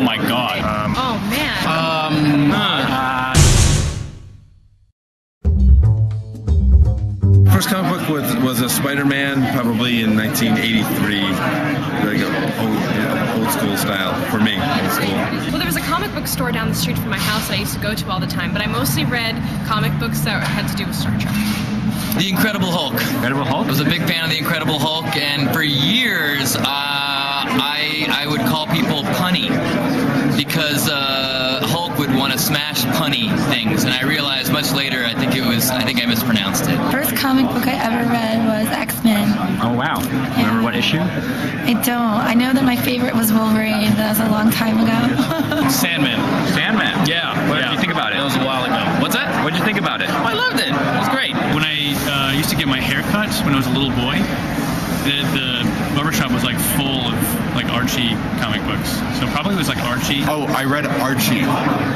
my god. Oh man. First comic book was a Spider-Man, probably in 1983, like old school style for me. Old school. Well, there was a comic book store down the street from my house I used to go to all the time, but I mostly read comic books that had to do with Star Trek. The Incredible Hulk. Incredible Hulk? I was a big fan of the Incredible Hulk, and for years, I would call people punny because Hulk would want to smash punny things, and I realized much later I think I mispronounced it. First comic book I ever read was X-Men. Oh wow. Remember what issue? I don't. I know that my favorite was Wolverine. That was a long time ago. Sandman. Yeah. What did you think about it? That was a while ago. What's that? What did you think about it? I loved it. It was great. When I used to get my hair cut when I was a little boy, the barbershop was like full of like Archie comic books. So probably it was like Archie. Oh, I read Archie.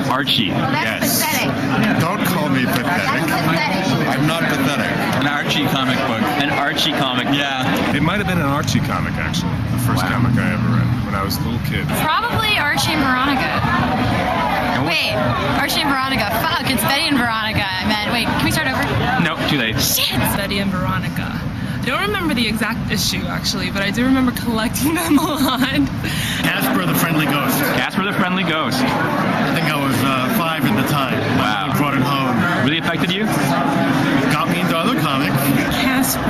Archie. Well, that's pathetic. Don't call me pathetic. That's pathetic. I'm not pathetic. An Archie comic book. An Archie comic. Yeah. It might have been an Archie comic, actually. The first comic I ever read when I was a little kid. Probably Archie and Veronica. Wait, Archie and Veronica. Fuck, it's Betty and Veronica. I meant, wait, can we start over? Nope, too late. Shit! Betty and Veronica. I don't remember the exact issue, actually, but I do remember collecting them a lot. Casper the Friendly Ghost. Casper the Friendly Ghost. I think I was 5 at the time. Wow. I brought it home. Really affected you? Got me into other comics. Casper.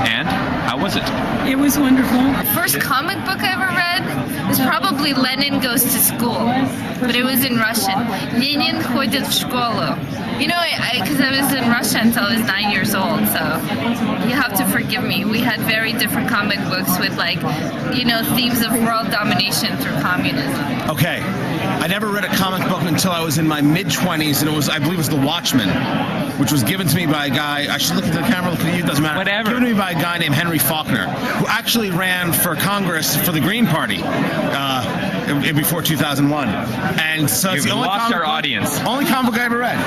And how was it? It was wonderful. First comic book I ever read was probably Lenin Goes to School, but it was in Russian. Lenin ходит в школу. You know, because I was in Russia until I was 9 years old, so you have to forgive me. We had very different comic books with, like, you know, themes of world domination through communism. Okay, I never read a comic book until I was in my mid-20s, and I believe it was The Watchmen, which was given to me by a guy. I should look at the camera, look at you, doesn't matter. Whatever. Given to me by a guy named Henry Faulkner, who actually ran for Congress for the Green Party before 2001. And so it's the only lost our book, audience. Only comic book I ever read.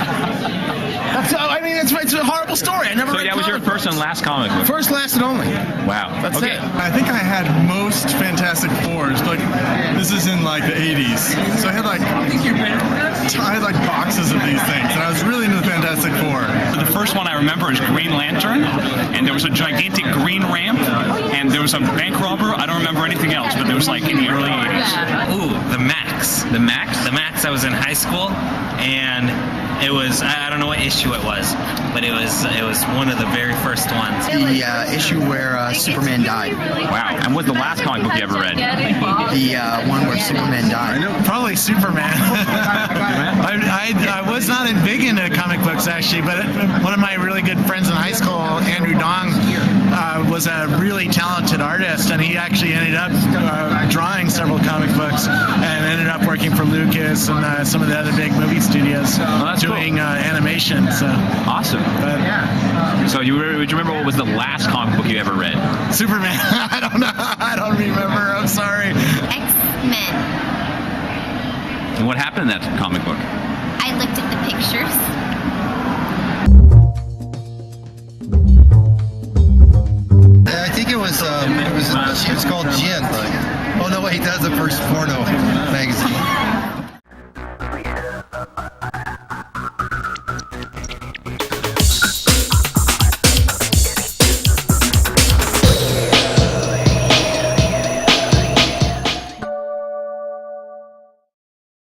It's a horrible story. I never read. So that was your first and last comic book? First, last, and only. Wow. That's it. I think I had most Fantastic Fours, but this is in like the 80s. So I had like boxes of these things, and I was really into the Fantastic Four. The first one I remember is Green Lantern, and there was a gigantic green ramp, and there was a bank robber. I don't remember anything else, but there was like in the early 80s. Ooh, the Max. The Max? The Max, I was in high school, and it was, I don't know what issue it was, but it was one of the very first ones. The issue where Superman died. Wow. And what's the last comic book you ever read? The one where Superman died. Probably Superman. I was not big into comic books, actually, but one of my really good friends in high school, Andrew Dong, was a really talented artist, and he actually ended up drawing several comic books and ended up working for Lucas and some of the other big movie studios doing animation. So awesome. So would you remember what was the last comic book you ever read? Superman. I don't know. I don't remember. I'm sorry. X-Men. And what happened in that comic book? I looked at the pictures. I think it was called Jin. Oh no, wait, that's the first porno magazine.